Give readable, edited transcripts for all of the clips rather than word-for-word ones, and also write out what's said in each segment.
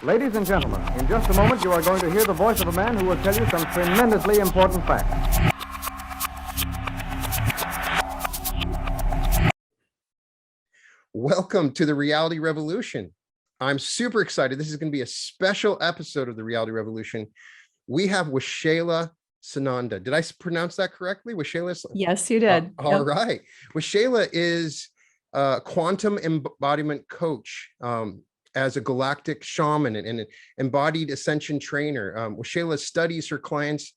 Ladies and gentlemen, in just a moment you are going to hear the voice of a man who will tell you some tremendously important facts. Welcome to the Reality Revolution. I'm super excited. This is going to be a special episode of the Reality Revolution. We have Waxela Sananda. Did I pronounce that correctly? Waxela? Yes, you did. All right. Washayla is a quantum embodiment coach, as a galactic shaman and an embodied ascension trainer. Washayla studies her clients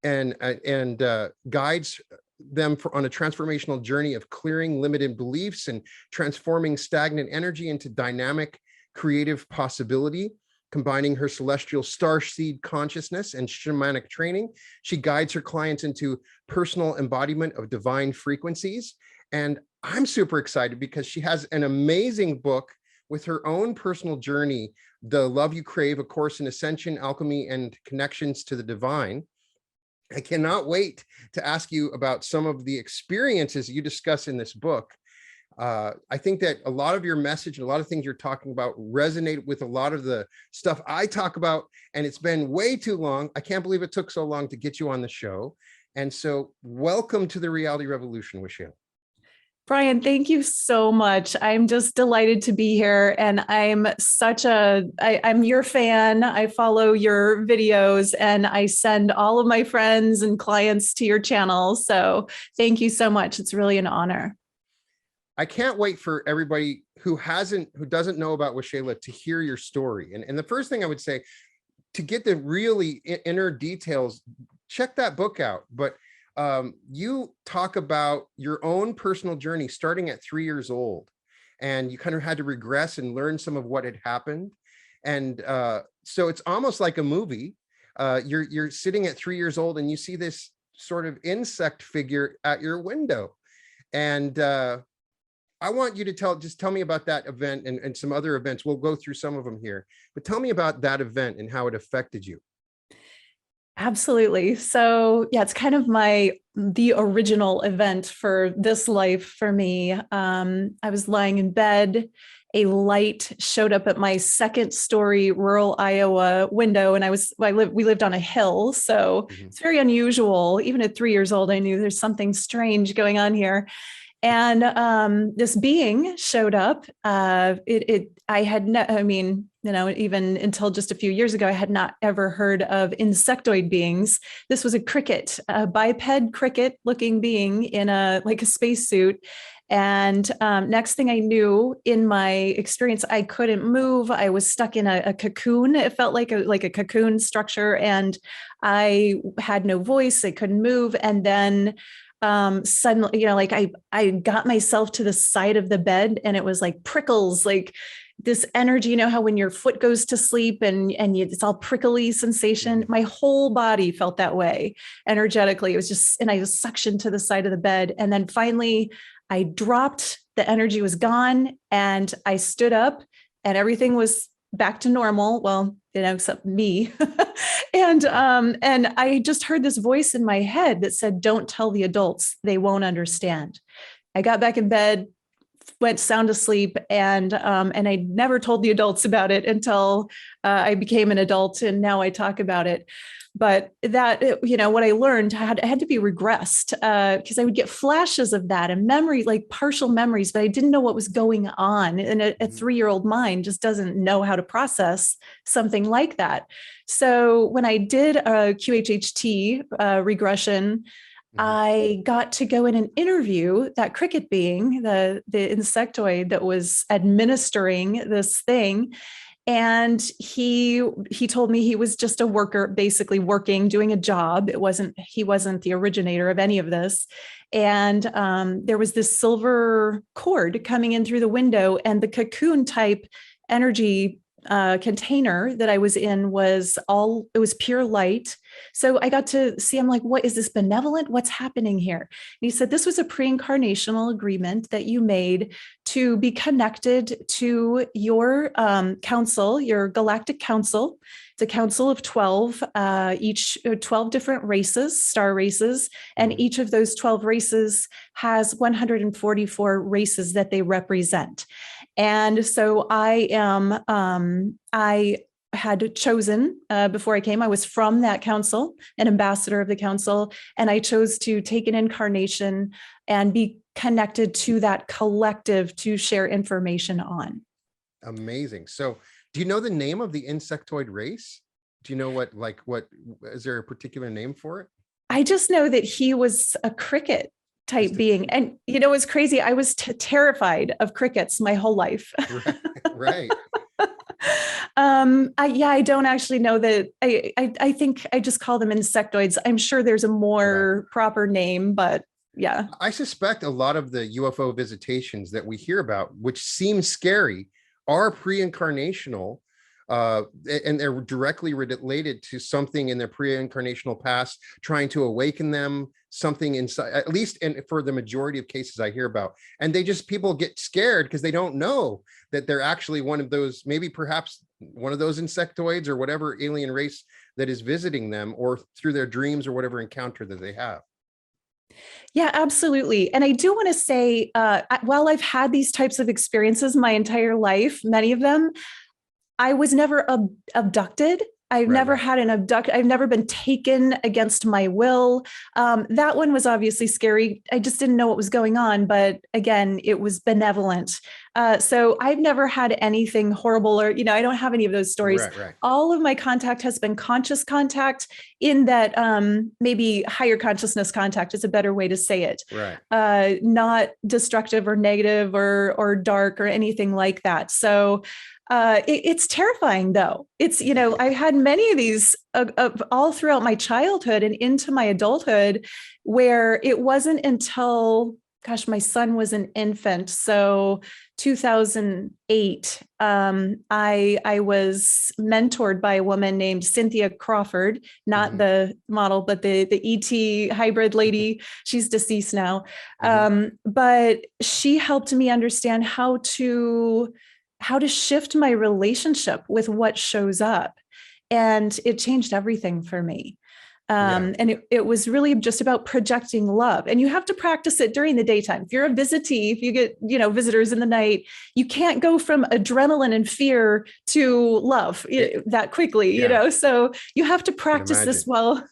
and guides them on a transformational journey of clearing limited beliefs and transforming stagnant energy into dynamic, creative possibility. Combining her celestial starseed consciousness and shamanic training, she guides her clients into personal embodiment of divine frequencies. And I'm super excited because she has an amazing book with her own personal journey, the Love You Crave, A Course in Ascension, Alchemy, and Connections to the Divine. I cannot wait to ask you about some of the experiences you discuss in this book. I think that a lot of your message and a lot of things you're talking about resonate with a lot of the stuff I talk about, and it's been way too long. I can't believe it took so long to get you on the show. And so welcome to the Reality Revolution, Washayla. Brian, thank you so much. I'm just delighted to be here. And I'm your fan. I follow your videos and I send all of my friends and clients to your channel. So thank you so much. It's really an honor. I can't wait for everybody who doesn't know about Washayla to hear your story. And the first thing I would say, to get the really inner details, check that book out. But you talk about your own personal journey starting at 3 years old, and you kind of had to regress and learn some of what had happened. And so it's almost like a movie. You're sitting at 3 years old and you see this sort of insect figure at your window. And I want you to tell me about that event and some other events. We'll go through some of them here, but tell me about that event and how it affected you. Absolutely. So yeah, it's kind of the original event for this life for me. I was lying in bed. A light showed up at my second story rural Iowa window. And we lived on a hill. So It's very unusual. Even at 3 years old, I knew there's something strange going on here. And this being showed up. Even until just a few years ago, I had not ever heard of insectoid beings. This was a cricket, a biped cricket looking being in a spacesuit. And next thing I knew, in my experience, I couldn't move. I was stuck in a cocoon. It felt like a cocoon structure, and I had no voice. I couldn't move. And then suddenly, I got myself to the side of the bed, and it was like prickles, like this energy. You know how when your foot goes to sleep and it's all prickly sensation. My whole body felt that way energetically. It was just, and I was suctioned to the side of the bed, and then finally I dropped. The energy was gone, and I stood up, and everything was back to normal. Well, except me. And I just heard this voice in my head that said, "Don't tell the adults, they won't understand." I got back in bed, went sound asleep, and I never told the adults about it until I became an adult, and now I talk about it. But that, what I learned had to be regressed, because I would get flashes of that and memory, like partial memories, but I didn't know what was going on. And a 3-year-old mind just doesn't know how to process something like that. So when I did a QHHT regression, I got to go in and interview that cricket being, the insectoid that was administering this thing. And he told me he was just a worker, basically working, doing a job. He wasn't the originator of any of this. And there was this silver cord coming in through the window, and the cocoon type energy container that I was in was pure light. So I got to see, I'm like, what is this benevolent? What's happening here? And he said, this was a pre-incarnational agreement that you made to be connected to your council, your galactic council. It's a council of 12, each 12 different races, star races, and each of those 12 races has 144 races that they represent. And so I had chosen before I came. I was from that council, an ambassador of the council, and I chose to take an incarnation and be connected to that collective to share information on. Amazing. So do you know the name of the insectoid race? Do you know what is there a particular name for it? I just know that he was a cricket type being. And it's crazy. I was terrified of crickets my whole life. Right. I don't actually know that. I think I just call them insectoids. I'm sure there's a more proper name, but yeah. I suspect a lot of the UFO visitations that we hear about, which seem scary, are pre-incarnational, and they're directly related to something in their pre-incarnational past, trying to awaken them, something inside, at least for the majority of cases I hear about. And people get scared because they don't know that they're actually one of those, maybe perhaps one of those insectoids or whatever alien race that is visiting them, or through their dreams or whatever encounter that they have. Yeah, absolutely. And I do want to say, while I've had these types of experiences my entire life, many of them, I was never abducted. I've never had an I've never been taken against my will. That one was obviously scary. I just didn't know what was going on. But again, it was benevolent. So I've never had anything horrible, or, I don't have any of those stories. Right. All of my contact has been conscious contact, in that maybe higher consciousness contact is a better way to say it. Right. Not destructive or negative or dark or anything like that. So it's terrifying, though. It's, I've had many of these all throughout my childhood and into my adulthood, where it wasn't until, my son was an infant. So 2008, I was mentored by a woman named Cynthia Crawford, not the model, but the ET hybrid lady. She's deceased now. But she helped me understand how to shift my relationship with what shows up. And it changed everything for me. And it was really just about projecting love. And you have to practice it during the daytime. If you're a visitee, if you get, visitors in the night, you can't go from adrenaline and fear to love that quickly, so you have to practice this while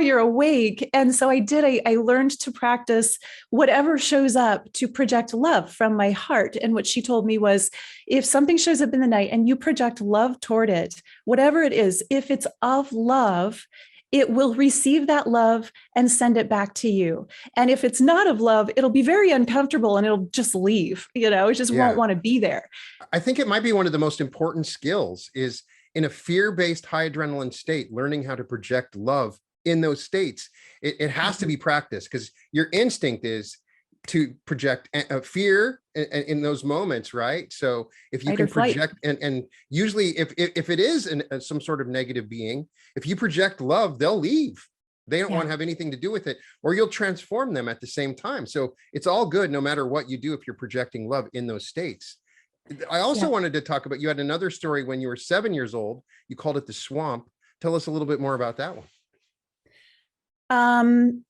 you're awake. And so I learned to practice whatever shows up to project love from my heart. And what she told me was, if something shows up in the night and you project love toward it, whatever it is, if it's of love, it will receive that love and send it back to you. And if it's not of love, it'll be very uncomfortable and it'll just leave, it just won't want to be there. I think it might be one of the most important skills is, in a fear-based high adrenaline state, learning how to project love in those states. It has to be practiced, because your instinct is to project fear in those moments, right? So if you can project, and usually if it is some sort of negative being, if you project love, they'll leave. They don't want to have anything to do with it, or you'll transform them at the same time. So it's all good no matter what you do if you're projecting love in those states. I also wanted to talk about, you had another story when you were 7 years old. You called it the swamp. Tell us a little bit more about that one.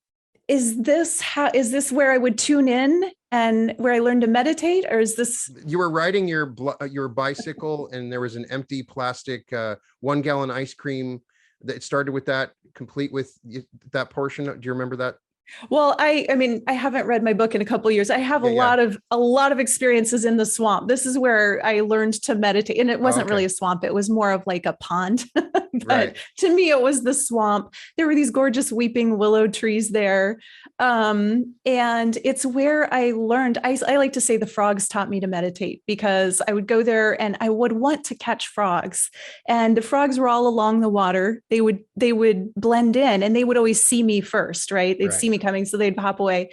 Is this where I would tune in and where I learned to meditate, or is this? You were riding your bicycle, and there was an empty plastic 1 gallon ice cream that started with that, complete with that portion. Do you remember that? Well, I haven't read my book in a couple of years. I have a lot of experiences in the swamp. This is where I learned to meditate, and it wasn't really a swamp. It was more of like a pond, but to me, it was the swamp. There were these gorgeous weeping willow trees there. And it's where I learned, I like to say the frogs taught me to meditate, because I would go there and I would want to catch frogs, and the frogs were all along the water. They would blend in, and they would always see me first, right? They'd see me coming, so they'd hop away.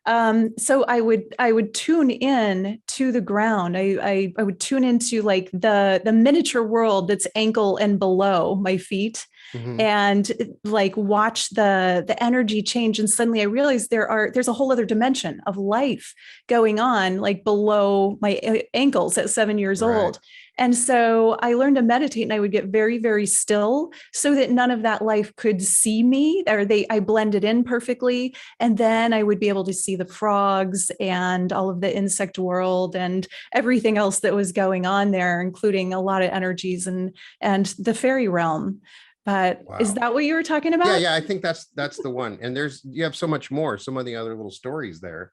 So I would tune in to the ground. I would tune into like the miniature world that's ankle and below my feet, and like watch the energy change. And suddenly I realized there's a whole other dimension of life going on, like below my ankles at 7 years old. And so I learned to meditate, and I would get very, very still so that none of that life could see me, or I blended in perfectly. And then I would be able to see the frogs and all of the insect world and everything else that was going on there, including a lot of energies and the fairy realm. But Wow. is that what you were talking about? Yeah, I think that's the one. And you have so much more, some of the other little stories there.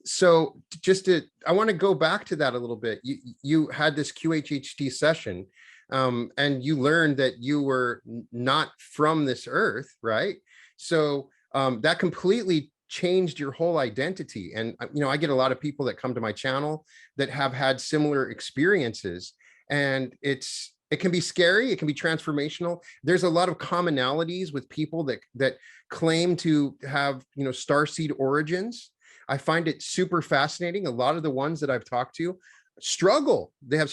So I want to go back to that a little bit. You had this QHHT session, and you learned that you were not from this earth, right? So that completely changed your whole identity. And I get a lot of people that come to my channel that have had similar experiences, and it can be scary. It can be transformational. There's a lot of commonalities with people that claim to have, starseed origins. I find it super fascinating. A lot of the ones that I've talked to struggle. They have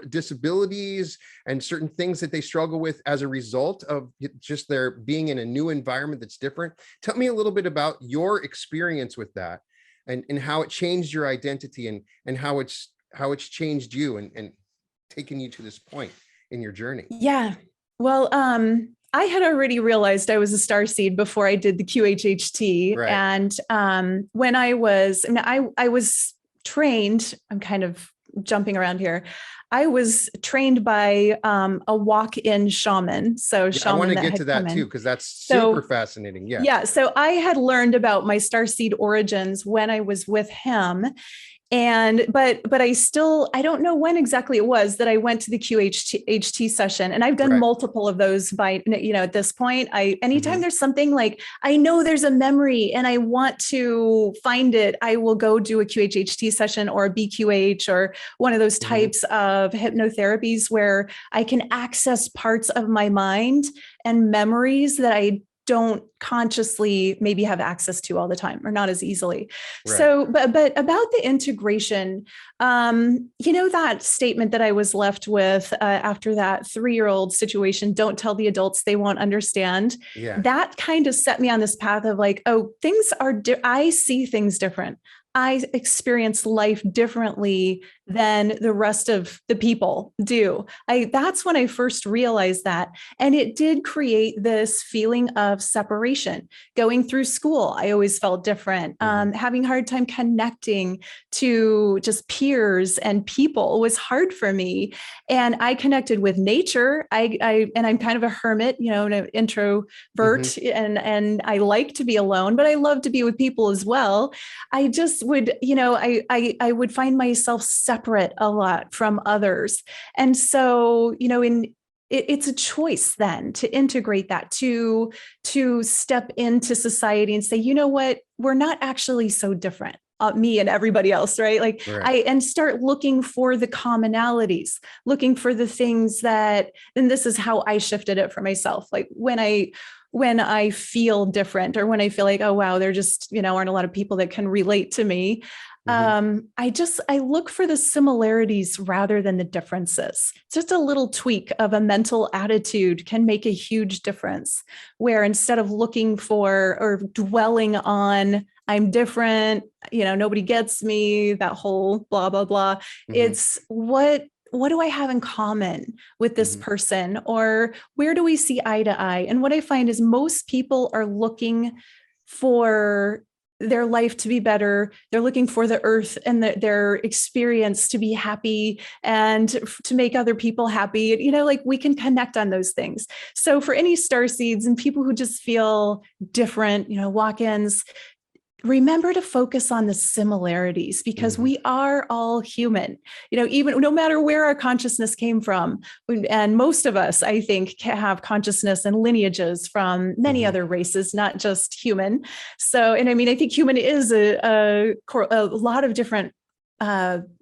disabilities and certain things that they struggle with as a result of just their being in a new environment that's different. Tell me a little bit about your experience with that, and how it changed your identity, and how it's changed you and taken you to this point in your journey. Yeah. Well, I had already realized I was a starseed before I did the QHHT. Right. And when I was trained, I'm kind of jumping around here. I was trained by a walk-in shaman. So shaman, I want to get to that too, because that's super fascinating. Yeah. Yeah. So I had learned about my starseed origins when I was with him. But I don't know when exactly it was that I went to the QHT session, and I've done multiple of those by, at this point, anytime there's something like, I know there's a memory and I want to find it, I will go do a QHHT session or a BQH or one of those types of hypnotherapies where I can access parts of my mind and memories that I don't consciously maybe have access to all the time, or not as easily. Right. So, but about the integration, that statement that I was left with after that 3-year-old situation, don't tell the adults, they won't understand. Yeah. That kind of set me on this path of like, oh, things are, I see things different. I experience life differently than the rest of the people do. That's when I first realized that. And it did create this feeling of separation. Going through school, I always felt different. Having a hard time connecting to just peers and people was hard for me. And I connected with nature. And I'm kind of a hermit, an introvert, and I like to be alone, but I love to be with people as well. I just would, I would find myself separate a lot from others. And so, it's a choice then to integrate that, to step into society and say, you know what, we're not actually so different. Me and everybody else, right? Like and start looking for the commonalities, looking for the things that, and this is how I shifted it for myself. Like when I feel different, or when I feel like, oh, wow, there just, aren't a lot of people that can relate to me. I look for the similarities rather than the differences. Just a little tweak of a mental attitude can make a huge difference, where instead of looking for or dwelling on, I'm different, nobody gets me, that whole blah, blah, blah. It's what do I have in common with this person, or where do we see eye to eye? And what I find is most people are looking for their life to be better. They're looking for the earth and their experience to be happy and to make other people happy. Like we can connect on those things. So for any starseeds and people who just feel different, walk-ins, remember to focus on the similarities, because we are all human, even no matter where our consciousness came from. And most of us, I think, have consciousness and lineages from many other races, not just human. So, and I mean, I think human is a lot of different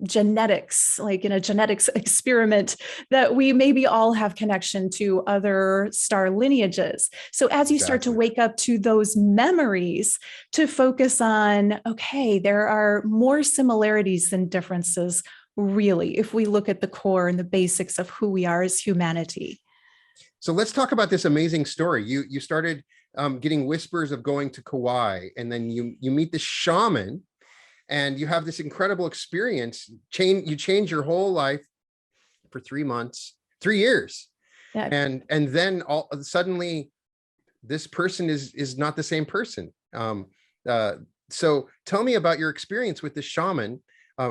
genetics, like in a genetics experiment, that we maybe all have connection to other star lineages. So as you start to wake up to those memories, to focus on, okay, there are more similarities than differences, really, if we look at the core and the basics of who we are as humanity. So let's talk about this amazing story. You started getting whispers of going to Kauai, and then you meet the shaman, and you have this incredible experience. You change your whole life for 3 months, 3 years. Yeah. And then suddenly this person is not the same person. So tell me about your experience with the shaman.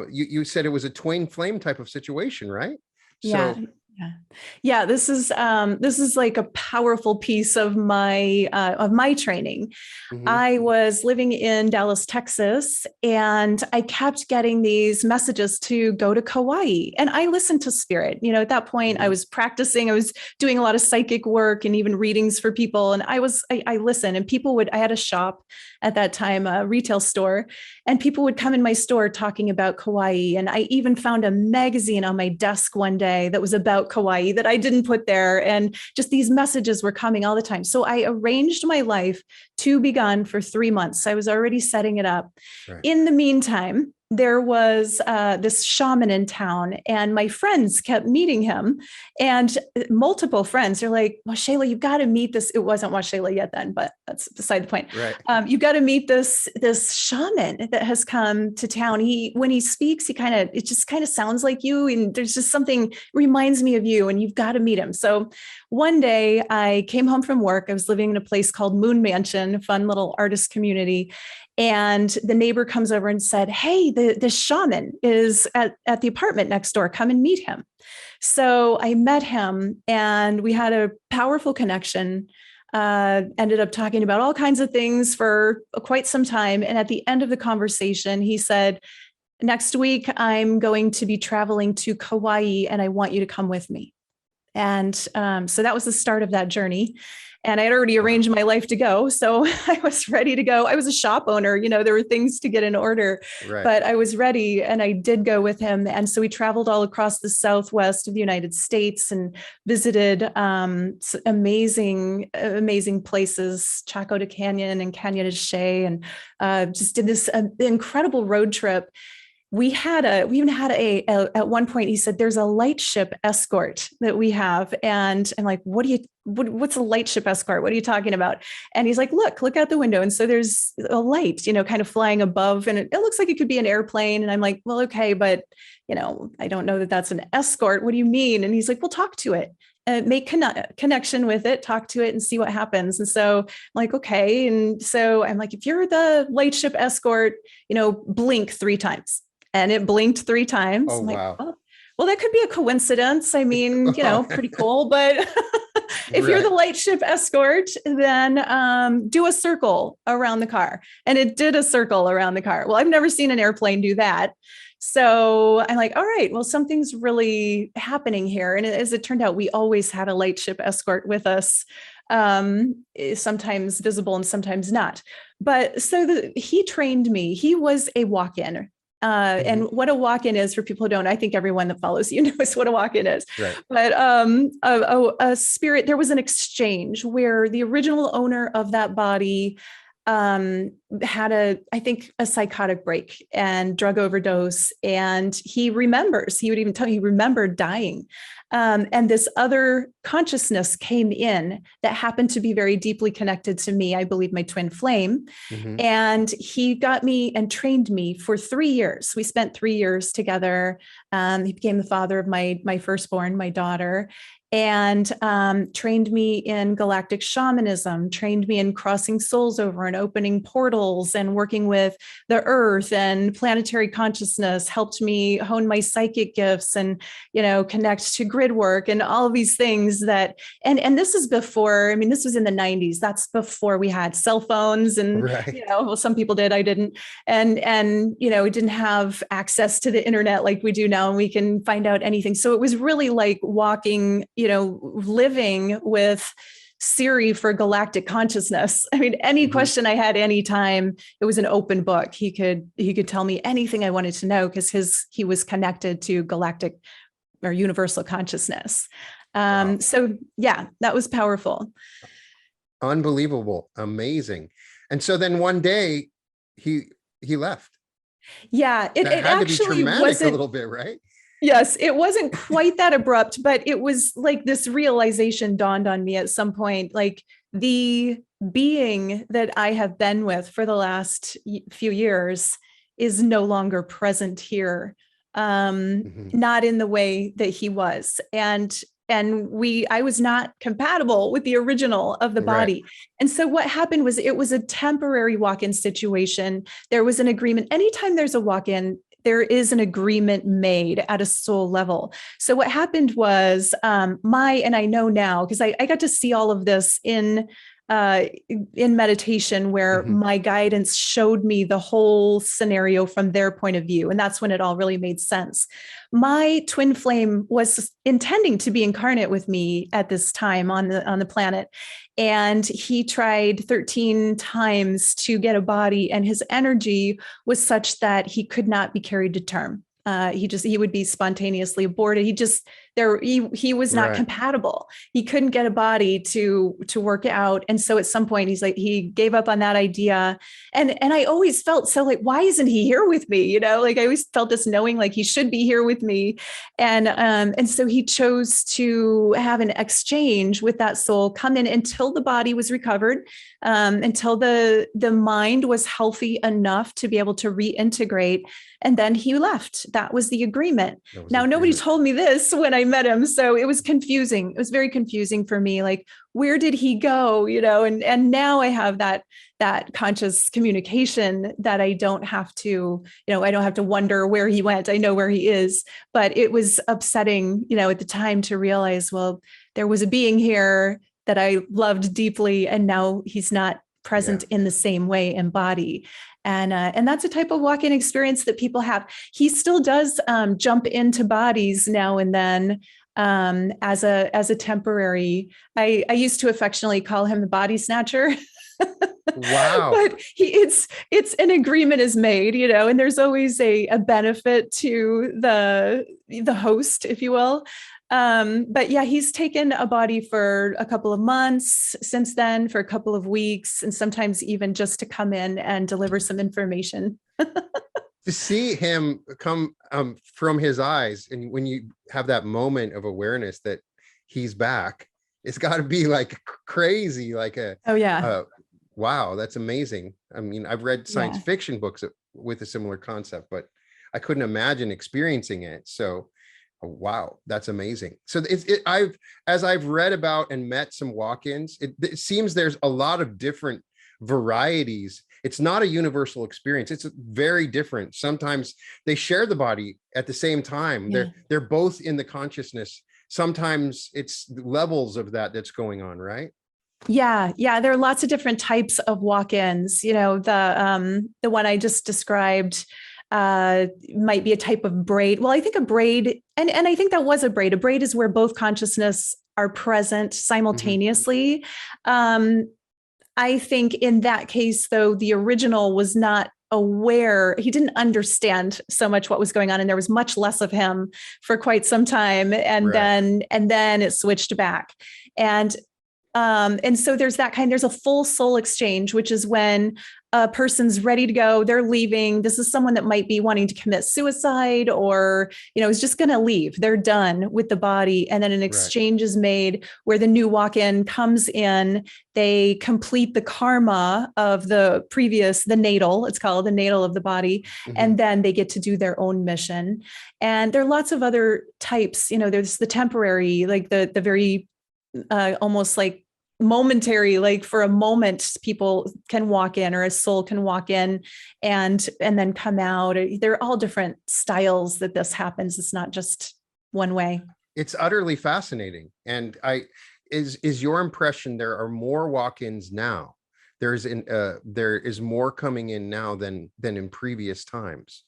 You said it was a twin flame type of situation, right? Yeah. Yeah, this is like a powerful piece of my training. Mhm. I was living in Dallas, Texas, and I kept getting these messages to go to Kauai. And I listened to spirit. You know, at that point, I was practicing, I was doing a lot of psychic work and even readings for people. And I listened, and I had a shop at that time, a retail store, and people would come in my store talking about Kauai. And I even found a magazine on my desk one day that was about Kauai that I didn't put there. And just these messages were coming all the time. So I arranged my life to be gone for 3 months. I was already setting it up. Right. In the meantime, there was this shaman in town, and my friends kept meeting him, and multiple friends are like, Washayla, you've got to meet this. It wasn't Washayla yet then, but that's beside the point. Right. You've got to meet this shaman that has come to town. When he speaks, it just kind of sounds like you, and there's just something reminds me of you, and you've got to meet him. So one day I came home from work. I was living in a place called Moon Mansion, a fun little artist community. And the neighbor comes over and said, hey, the shaman is at the apartment next door. Come and meet him. So I met him, and we had a powerful connection, ended up talking about all kinds of things for quite some time. And at the end of the conversation, he said, next week, I'm going to be traveling to Kauai, and I want you to come with me. And so that was the start of that journey. And I had already arranged my life to go. So I was ready to go. I was a shop owner, there were things to get in order, but I was ready, and I did go with him. And so we traveled all across the Southwest of the United States and visited amazing places, Chaco Canyon and Canyon de Chelly, and just did this incredible road trip. We even had at one point, he said, there's a lightship escort that we have. And I'm like, what's a lightship escort? What are you talking about? And he's like, look out the window. And so there's a light, kind of flying above, and it looks like it could be an airplane. And I'm like, well, okay, but I don't know that that's an escort. What do you mean? And he's like, well, talk to it. Make connection with it, talk to it, and see what happens. And so I'm like, okay. And so I'm like, if you're the lightship escort, blink 3 times. And it blinked 3 times. Oh, I'm like, wow. oh, well, that could be a coincidence. I mean, pretty cool. But if you're the lightship escort, then do a circle around the car. And it did a circle around the car. Well, I've never seen an airplane do that. So I'm like, all right, well, something's really happening here. And as it turned out, we always had a lightship escort with us, sometimes visible and sometimes not. But so he trained me. He was a walk-in. And what a walk-in is, for people who don't, I think everyone that follows you knows what a walk-in is. Right. But a spirit, there was an exchange where the original owner of that body had I think a psychotic break and drug overdose. And he would even tell me he remembered dying. And this other consciousness came in that happened to be very deeply connected to me, I believe my twin flame. And he got me and trained me for 3 years. We spent 3 years together. He became the father of my firstborn, my daughter, and trained me in galactic shamanism, trained me in crossing souls over and opening portals and working with the earth and planetary consciousness, helped me hone my psychic gifts and, connect to grid work and all of these things that, and this is before, this was in the 90s. That's before we had cell phones and, well, some people did, I didn't. And, we didn't have access to the internet like we do now, and we can find out anything. So it was really like walking, living with Siri for galactic consciousness. Any question I had anytime, it was an open book. He could tell me anything I wanted to know because he was connected to galactic or universal consciousness. Wow. So yeah, that was powerful. Unbelievable. Amazing. And so then one day he left. Yeah, it actually wasn't a little bit, right? Yes, it wasn't quite that abrupt, but it was like this realization dawned on me at some point, like the being that I have been with for the last few years is no longer present here. not in the way that he was. And I was not compatible with the original of the body. Right. And so what happened was it was a temporary walk-in situation. There was an agreement. Anytime there's a walk-in, there is an agreement made at a soul level. So what happened was and I know now, because I got to see all of this in meditation where my guidance showed me the whole scenario from their point of view. And that's when it all really made sense. My twin flame was intending to be incarnate with me at this time on the planet. And he tried 13 times to get a body, and his energy was such that he could not be carried to term. He would be spontaneously aborted. He was not compatible. He couldn't get a body to work out. And so at some point he gave up on that idea. And I always felt so like, why isn't he here with me? You know, like I always felt this knowing like he should be here with me. And so he chose to have an exchange with that soul, come in until the body was recovered, until the mind was healthy enough to be able to reintegrate. And then he left. That was the agreement. Nobody told me this when I met him. So it was confusing. It was very confusing for me. Like, where did he go? You know, and now I have that conscious communication that I don't have to, I don't have to wonder where he went. I know where he is, but it was upsetting, at the time to realize, well, there was a being here that I loved deeply, and now he's not present in the same way in body. And that's a type of walk-in experience that people have. He still does jump into bodies now and then as a temporary. I used to affectionately call him the body snatcher. Wow. But it's an agreement is made, and there's always a benefit to the host, if you will. But yeah, he's taken a body for a couple of months since then, for a couple of weeks, and sometimes even just to come in and deliver some information. To see him come from his eyes, and when you have that moment of awareness that he's back, it's got to be like crazy, like wow, that's amazing. I mean, I've read science fiction books with a similar concept, but I couldn't imagine experiencing it. So wow, that's amazing. So as I've read about and met some walk-ins, it seems there's a lot of different varieties. It's not a universal experience. It's very different. Sometimes they share the body at the same time. They're both in the consciousness. Sometimes it's levels of that's going on, right? Yeah. There are lots of different types of walk-ins. The one I just described might be a type of braid. Well, I think a braid, and I think that was a braid. A braid is where both consciousness are present simultaneously. I think in that case, though, the original was not aware. He didn't understand so much what was going on, and there was much less of him for quite some time. And then it switched back. And so there's a full soul exchange, which is when a person's ready to go, they're leaving. This is someone that might be wanting to commit suicide or, is just going to leave. They're done with the body. And then an exchange is made where the new walk-in comes in. They complete the karma of the natal, it's called the natal of the body. And then they get to do their own mission. And there are lots of other types, there's the temporary, like the very, almost like momentary, like for a moment, people can walk in, or a soul can walk in and then come out. They're all different styles that this happens. It's not just one way. It's utterly fascinating. And is your impression there are more walk-ins now? There is more coming in now than in previous times?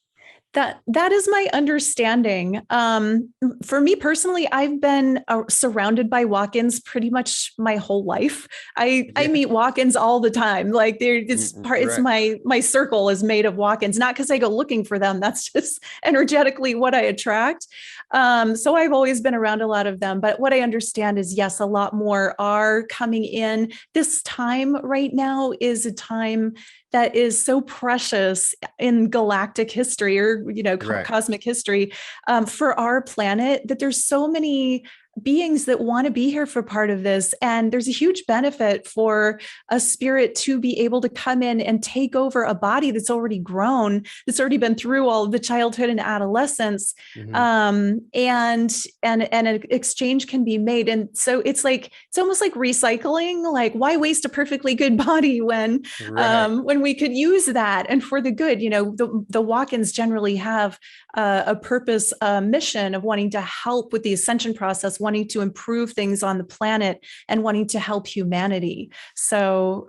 That is my understanding. For me personally, I've been surrounded by walk-ins pretty much my whole life. I meet walk-ins all the time. Like it's my circle is made of walk-ins, not because I go looking for them. That's just energetically what I attract. So I've always been around a lot of them. But what I understand is, yes, a lot more are coming in. This time right now is a time that is so precious in galactic history, or cosmic history, for our planet, that there's so many beings that want to be here for part of this. And there's a huge benefit for a spirit to be able to come in and take over a body that's already grown, that's already been through all of the childhood and adolescence. And an exchange can be made. And so it's almost like recycling. Like, why waste a perfectly good body when we could use that and for the good? You know, the walk-ins generally have a purpose, a mission of wanting to help with the ascension process, wanting to improve things on the planet, and wanting to help humanity. So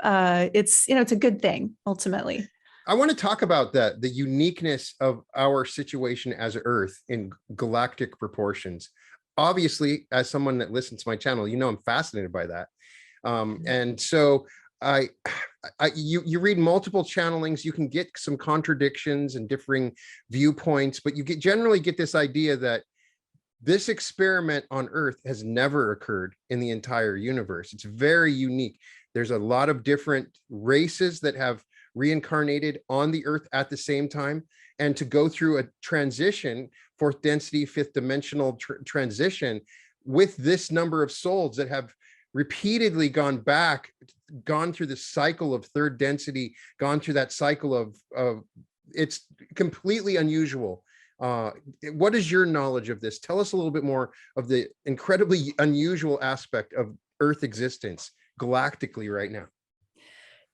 it's a good thing ultimately. I want to talk about the uniqueness of our situation as Earth in galactic proportions. Obviously, as someone that listens to my channel, you know I'm fascinated by that. And so you read multiple channelings, you can get some contradictions and differing viewpoints, but you generally get this idea that this experiment on Earth has never occurred in the entire universe. It's very unique. There's a lot of different races that have reincarnated on the Earth at the same time, and to go through a transition, fourth density, fifth dimensional transition with this number of souls that have repeatedly gone through the cycle of third density, gone through that cycle of it's completely unusual. What is your knowledge of this? Tell us a little bit more of the incredibly unusual aspect of Earth existence galactically right now.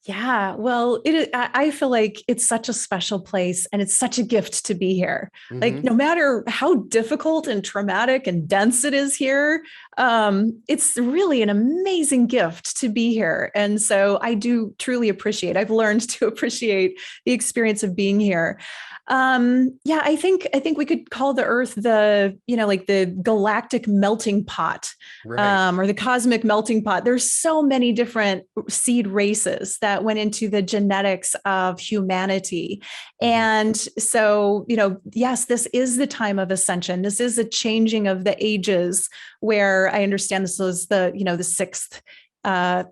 Yeah, well, I feel like it's such a special place and it's such a gift to be here. Like, no matter how difficult and traumatic and dense it is here, it's really an amazing gift to be here. And so I do truly I've learned to appreciate the experience of being here. Yeah, I think we could call the Earth like the galactic melting pot, or the cosmic melting pot. There's so many different seed races that went into the genetics of humanity. And so, yes, this is the time of ascension. This is a changing of the ages, where I understand this was the sixth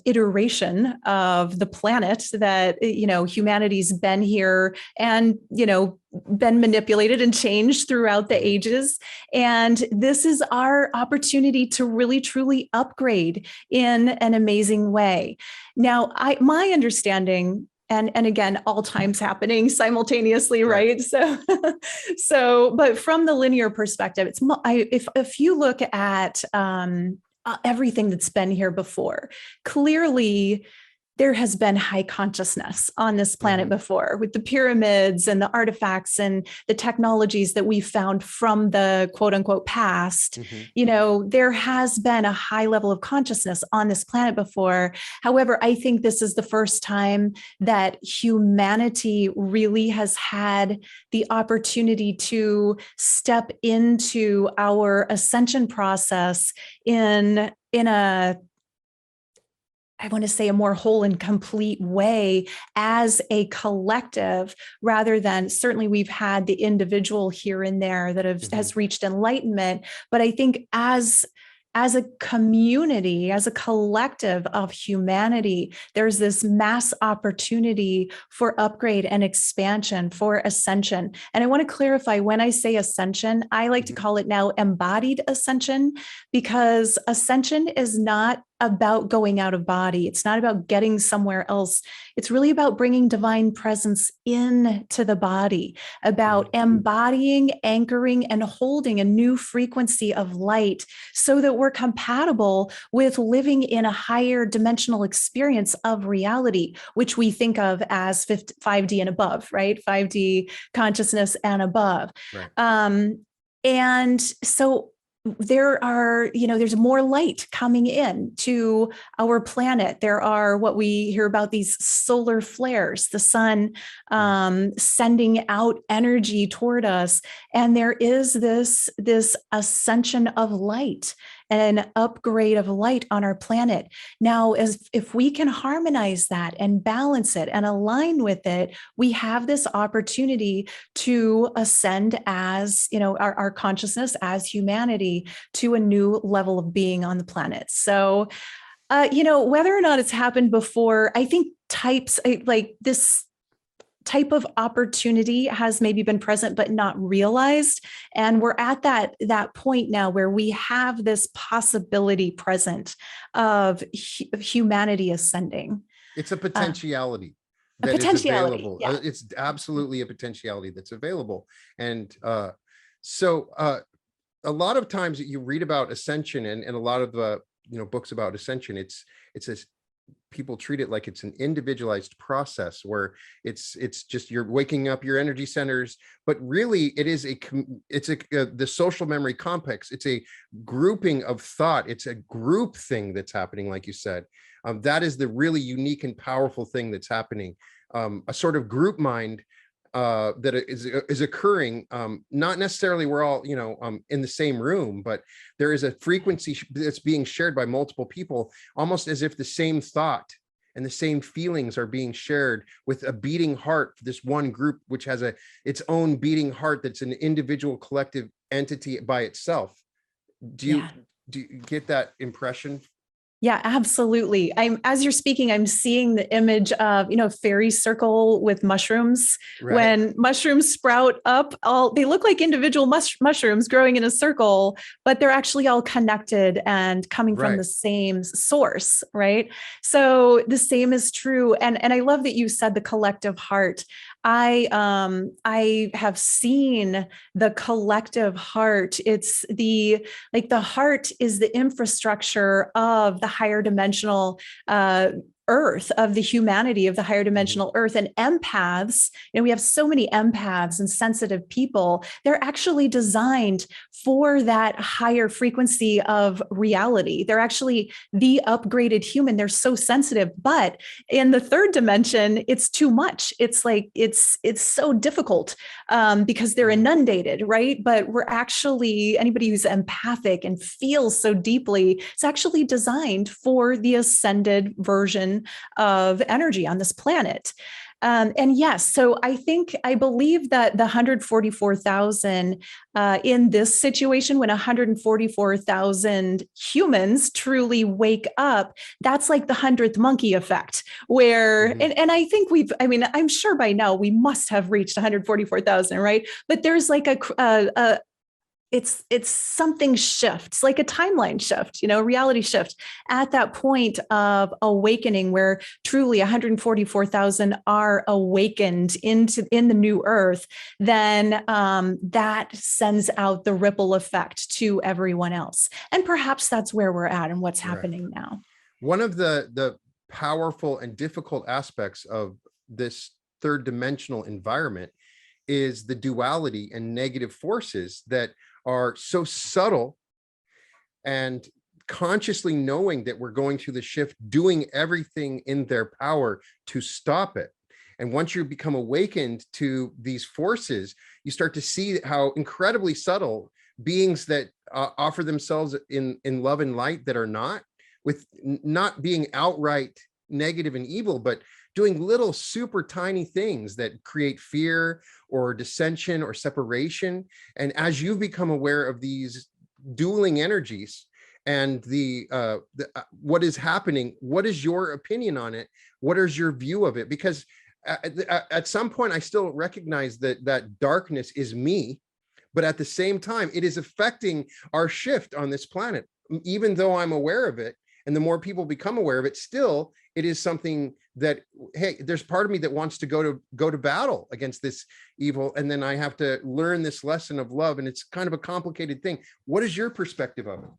iteration of the planet that, humanity's been here and, been manipulated and changed throughout the ages. And this is our opportunity to really, truly upgrade in an amazing way. Now, my understanding, and again, all times happening simultaneously, right? But from the linear perspective, if you look at everything that's been here before, clearly there has been high consciousness on this planet before, with the pyramids and the artifacts and the technologies that we found from the quote unquote past. There has been a high level of consciousness on this planet before. However, I think this is the first time that humanity really has had the opportunity to step into our ascension process in a, I want to say, a more whole and complete way as a collective, rather than, certainly we've had the individual here and there that has reached enlightenment. But I think as a community, as a collective of humanity, there's this mass opportunity for upgrade and expansion, for ascension. And I want to clarify, when I say ascension, I like to call it now embodied ascension, because ascension is not about going out of body. It's not about getting somewhere else. It's really about bringing divine presence into the body, about embodying, anchoring, and holding a new frequency of light so that we're compatible with living in a higher dimensional experience of reality, which we think of as 5D and above, right? 5D consciousness and above. Right. And so there's more light coming in to our planet. There are what we hear about, these solar flares, the sun sending out energy toward us. And there is this ascension of light and an upgrade of light on our planet. Now, if we can harmonize that and balance it and align with it, we have this opportunity to ascend as, our consciousness as humanity to a new level of being on the planet. So, whether or not it's happened before, I think types like this, type of opportunity has maybe been present but not realized, and we're at that point now where we have this possibility present of humanity ascending. It's a potentiality A that is potentiality, available. yeah. It's absolutely a potentiality that's available. And so a lot of times that you read about ascension and a lot of the books about ascension, it's a, people treat it like it's an individualized process where it's just you're waking up your energy centers, but really it is the social memory complex. It's a grouping of thought. It's a group thing that's happening, like you said. That is the really unique and powerful thing that's happening. A sort of group mind that is occurring, not necessarily we're all in the same room, but there is a frequency that's being shared by multiple people, almost as if the same thought and the same feelings are being shared with a beating heart for this one group, which has its own beating heart that's an individual collective entity by itself. Do you get that impression? Yeah, absolutely. As you're speaking, I'm seeing the image of, fairy circle with mushrooms. Right. When mushrooms sprout up, they look like individual mushrooms growing in a circle, but they're actually all connected and coming from the same source, right? So the same is true. And I love that you said the collective heart. I have seen the collective heart. It's the heart is the infrastructure of the higher dimensional earth, of the humanity of the higher dimensional earth. And empaths, we have so many empaths and sensitive people. They're actually designed for that higher frequency of reality. They're actually the upgraded human. They're so sensitive, but in the third dimension, it's too much. It's like, it's so difficult because they're inundated, right? But we're actually, anybody who's empathic and feels so deeply, it's actually designed for the ascended version of energy on this planet. And yes, so I believe that the 144,000 in this situation, when 144,000 humans truly wake up, that's like the 100th monkey effect, where, and I think I'm sure by now we must have reached 144,000, right? But there's like it's something shifts, like a timeline shift, reality shift at that point of awakening, where truly 144,000 are awakened in the new earth. Then that sends out the ripple effect to everyone else. And perhaps that's where we're at and what's happening now. One of the powerful and difficult aspects of this third dimensional environment is the duality and negative forces that are so subtle, and consciously knowing that we're going through the shift, doing everything in their power to stop it. And once you become awakened to these forces, you start to see how incredibly subtle beings that offer themselves in love and light, that are not being outright negative and evil, but doing little super tiny things that create fear or dissension or separation. And as you become aware of these dueling energies and what is happening, what is your opinion on it? What is your view of it? Because at some point I still recognize that darkness is me, but at the same time, it is affecting our shift on this planet. Even though I'm aware of it, and the more people become aware of it, still, it is something that, hey, there's part of me that wants to go to battle against this evil. And then I have to learn this lesson of love. And it's kind of a complicated thing. What is your perspective of it?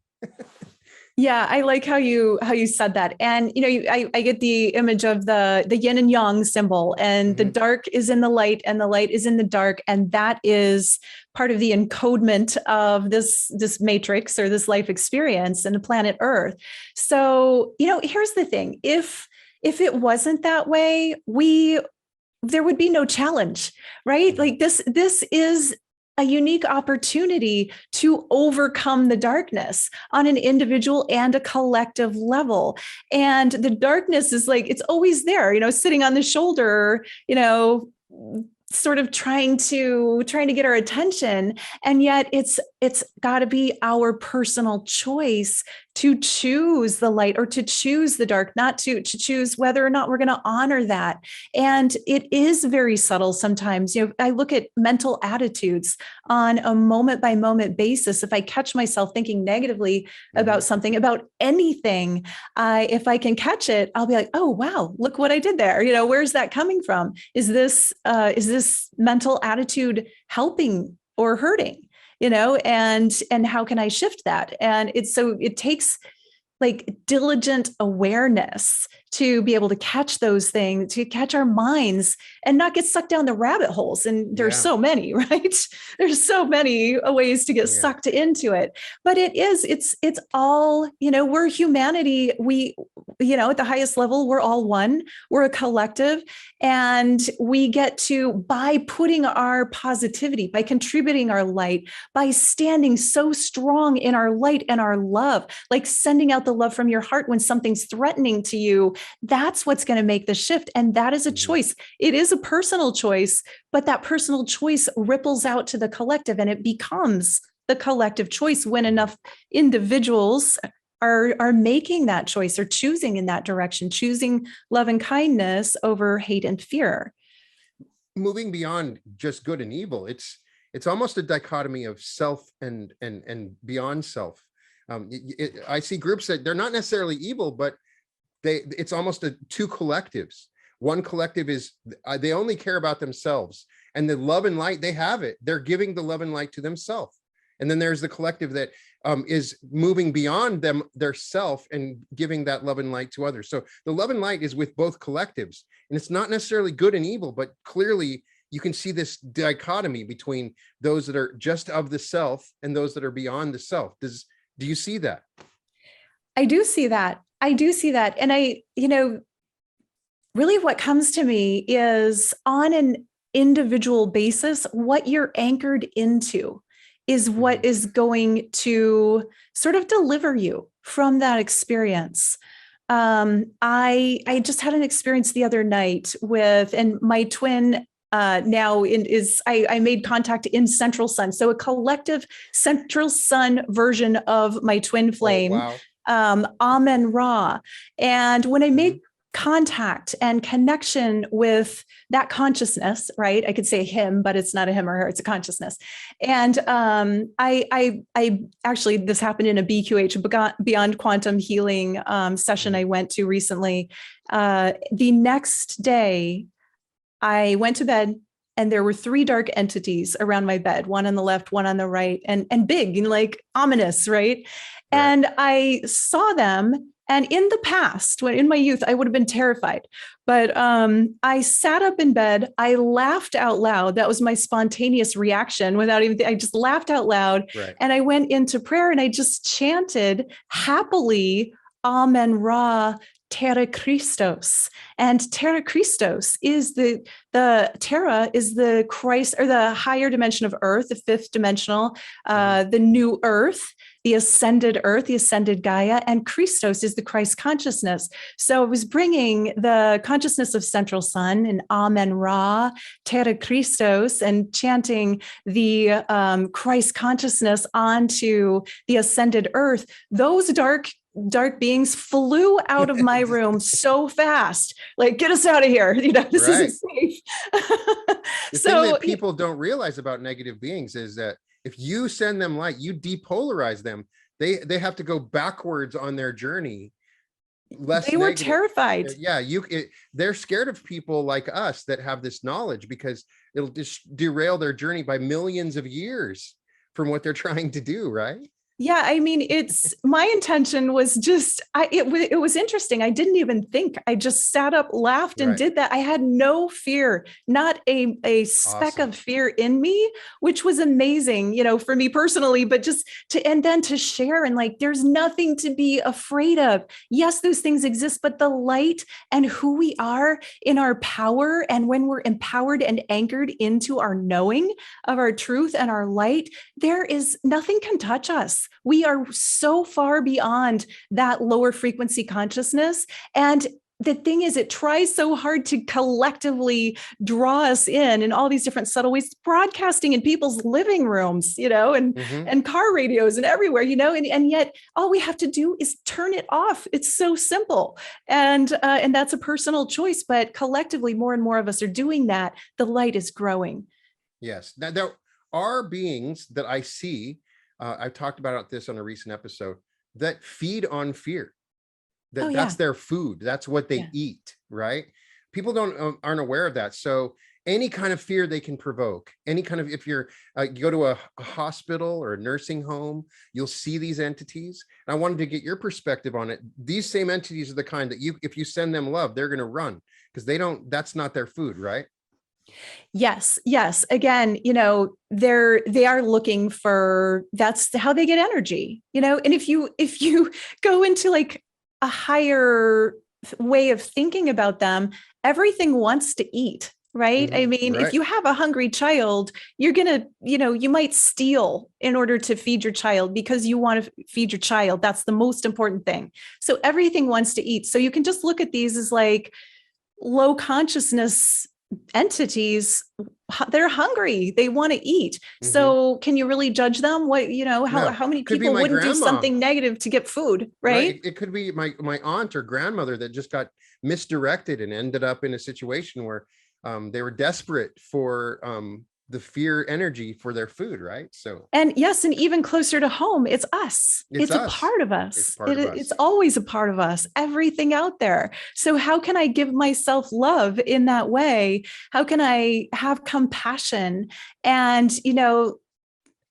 Yeah, I like how you said that. And, I get the image of the yin and yang symbol, and the dark is in the light and the light is in the dark. And that is part of the encodement of this matrix, or this life experience in the planet Earth. So, here's the thing. If it wasn't that way, there would be no challenge, right? Like this is a unique opportunity to overcome the darkness on an individual and a collective level. And the darkness is like, it's always there, sitting on the shoulder, sort of trying to get our attention. And yet it's got to be our personal choice to choose the light or to choose the dark, not to choose whether or not we're going to honor that. And it is very subtle sometimes. I look at mental attitudes on a moment by moment basis. If I catch myself thinking negatively about something, about anything, if I can catch it, I'll be like, oh, wow, look what I did there. Where's that coming from? Is this mental attitude helping or hurting? And how can I shift that? And it takes like diligent awareness to be able to catch those things, to catch our minds and not get sucked down the rabbit holes. And there's so many, right? There's so many ways to get sucked into it. But it's all, we're humanity. We, at the highest level, we're all one, we're a collective. And we get to, by putting our positivity, by contributing our light, by standing so strong in our light and our love, like sending out the love from your heart when something's threatening to you, that's what's going to make the shift. And that is a choice. It is a personal choice, but that personal choice ripples out to the collective, and it becomes the collective choice when enough individuals are making that choice or choosing in that direction, choosing love and kindness over hate and fear. Moving beyond just good and evil, it's almost a dichotomy of self and beyond self. I see groups that they're not necessarily evil, but it's almost two collectives. One collective is they only care about themselves, and the love and light, they have it. They're giving the love and light to themselves. And then there's the collective that is moving beyond their self and giving that love and light to others. So the love and light is with both collectives, and it's not necessarily good and evil, but clearly you can see this dichotomy between those that are just of the self and those that are beyond the self. Do you see that? I do see that. And really what comes to me is on an individual basis, what you're anchored into is what is going to sort of deliver you from that experience. I just had an experience the other night and my twin I made contact in Central Sun. So a collective Central Sun version of my twin flame. Oh, wow. Amen Ra. And when I made contact and connection with that consciousness, right? I could say him, but it's not a him or her, it's a consciousness. And I actually, this happened in a BQH, Beyond Quantum Healing session I went to recently. The next day, I went to bed and there were 3 dark entities around my bed, one on the left, one on the right, and big, like ominous, right? And I saw them. And in the past, when in my youth, I would have been terrified. But I sat up in bed. I laughed out loud. That was my spontaneous reaction I just laughed out loud. Right. And I went into prayer and I just chanted happily, Amen Ra, Terra Christos. And Terra Christos is the Terra is the Christ, or the higher dimension of Earth, the 5th dimensional, the new Earth, the ascended Earth, the ascended Gaia, and Christos is the Christ consciousness. So it was bringing the consciousness of Central Sun and Amen Ra, Terra Christos, and chanting the Christ consciousness onto the ascended Earth. Those dark beings flew out of my room so fast, like, get us out of here. This isn't safe. The thing that people don't realize about negative beings is that if you send them light, you depolarize them. They have to go backwards on their journey. They were terrified. Yeah, they're scared of people like us that have this knowledge, because it'll just derail their journey by millions of years from what they're trying to do, right? Yeah, I mean, my intention was just, it was interesting. I didn't even think. I just sat up, laughed, and did that. I had no fear, not a speck of fear in me, which was amazing, for me personally, but just to share, and like, there's nothing to be afraid of. Yes, those things exist, but the light and who we are in our power, and when we're empowered and anchored into our knowing of our truth and our light, nothing can touch us. We are so far beyond that lower frequency consciousness. And the thing is, it tries so hard to collectively draw us in all these different subtle ways, broadcasting in people's living rooms, and car radios and everywhere, and yet all we have to do is turn it off. It's so simple. And that's a personal choice, but collectively, more and more of us are doing that. The light is growing. Yes. Now, there are beings that I see, I've talked about this on a recent episode, that feed on fear. That's their food. That's what they eat, right? People aren't aware of that. So any kind of fear they can provoke, any kind of, if you go to a hospital or a nursing home, you'll see these entities. And I wanted to get your perspective on it. These same entities are the kind that if you send them love, they're going to run because that's not their food, right? Yes. Again, they are looking for, that's how they get energy, and if you go into like a higher way of thinking about them, everything wants to eat, right? I mean, if you have a hungry child, you're going to, you might steal in order to feed your child because you want to feed your child. That's the most important thing. So everything wants to eat. So you can just look at these as like low consciousness entities. They're hungry. They want to eat. So can you really judge them? How many people wouldn't do something negative to get food, right? It could be my aunt or grandmother that just got misdirected and ended up in a situation where they were desperate for the fear energy for their food, right? So, and yes, and even closer to home, it's us. It's a part of us. It's always a part of us, everything out there. So how can I give myself love in that way? How can I have compassion and,